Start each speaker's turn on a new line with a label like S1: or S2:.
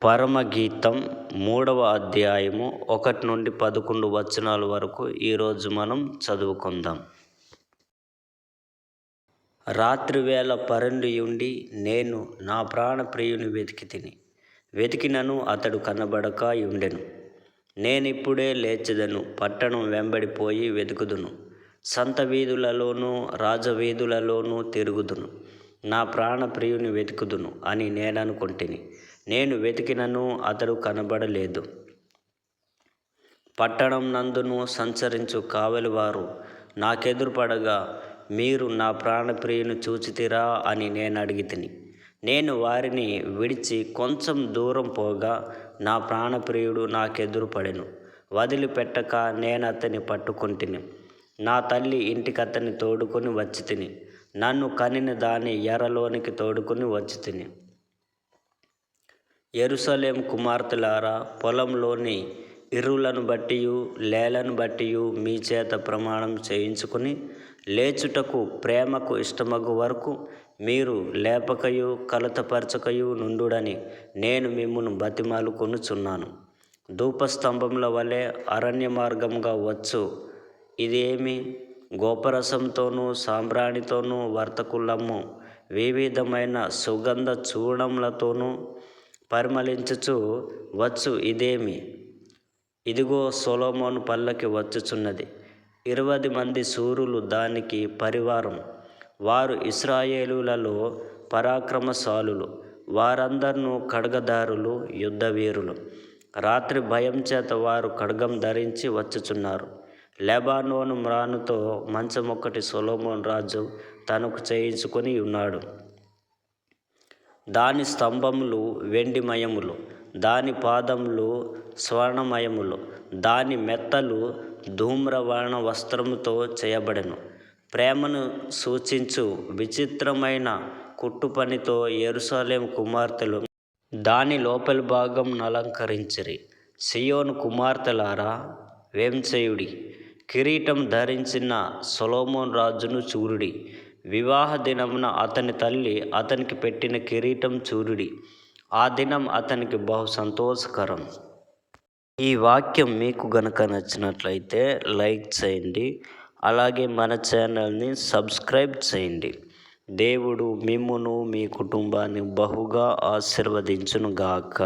S1: పరమగీతం 3వ అధ్యాయము 1 నుండి 11 వచనాల వరకు ఈరోజు మనం చదువుకుందాం. రాత్రివేళ పరుండియుండి నేను నా ప్రాణప్రియుని వెతికినను అతడు కనబడక యుండెను. నేనిప్పుడే లేచెదను, పట్టణం వెంబడిపోయి వెతుకుదును, సంత వీధులలోనూ రాజవీధులలోనూ తిరుగుదును, నా ప్రాణప్రియుని వెతుకుదును అని నేననుకొంటిని. నేను వెతికినను అతడు కనబడలేదు. పట్టణం నందును సంచరించు కావలివారు నాకెదురుపడగా, మీరు నా ప్రాణప్రియుని చూచితిరా అని నేనడిగితిని. నేను వారిని విడిచి కొంచెం దూరం పోగా నా ప్రాణప్రియుడు నాకెదురుపడెను. వదిలిపెట్టక నేనతని పట్టుకొంటిని. నా తల్లి ఇంటికతని తోడుకొని వచ్చితిని. నన్ను కనిన దాని ఎరలోనికి తోడుకొని వచ్చితిని. యెరూషలేము కుమార్తెలారా, పొలంలోని ఇర్రులను బట్టియు లేలను బట్టియు మీ చేత ప్రమాణం చేయించుకుని లేచుటకు ప్రేమకు ఇష్టమగు వరకు మీరు లేపకయు కలతపరచకయు నుండుడని నేను మిమ్మును బతిమాలుకొనుచున్నాను. ధూపస్తంభముల వలె అరణ్య మార్గముగా వచ్చు ఇదేమి? గోపరసంతోనూ సాంబ్రాణితోనూ వర్తకులము వివిధమైన సుగంధ చూర్ణములతోనూ పరిమళించుచు వచ్చు ఇదేమి? ఇదిగో సొలొమోను పల్లకి వచ్చుచున్నది. 20 మంది శూరులు దానికి పరివారం. వారు ఇశ్రాయేలులలో పరాక్రమశాలులు. వారందర్నూ ఖడ్గధారులు, యుద్ధవీరులు. రాత్రి భయం చేత వారు ఖడ్గం ధరించి వచ్చుచున్నారు. లెబానోను మ్రానుతో మంచమొకటి సొలొమోను రాజు తనకు చేయించుకొని ఉన్నాడు. దాని స్తంభములు వెండిమయములు, దాని పాదములు స్వర్ణమయములు, దాని మెత్తలు ధూమ్రవర్ణ వస్త్రముతో చేయబడెను. ప్రేమను సూచించు విచిత్రమైన కుట్టుపనితో యెరూషలేము కుమార్తెలు దాని లోపలి భాగం నలంకరించిరి. సీయోను కుమార్తెలారా, వేంచేయుడి, కిరీటం ధరించిన సొలొమోను రాజును చూడుడి. వివాహ దినమున అతని తల్లి అతనికి పెట్టిన కిరీటం చూడుడి. ఆ దినం అతనికి బహు సంతోషకరం. ఈ వాక్యం మీకు గనక నచ్చినట్లయితే లైక్ చేయండి. అలాగే మన ఛానల్ని సబ్స్క్రైబ్ చేయండి. దేవుడు మిమ్మును మీ కుటుంబాన్ని బహుగా ఆశీర్వదించును గాక.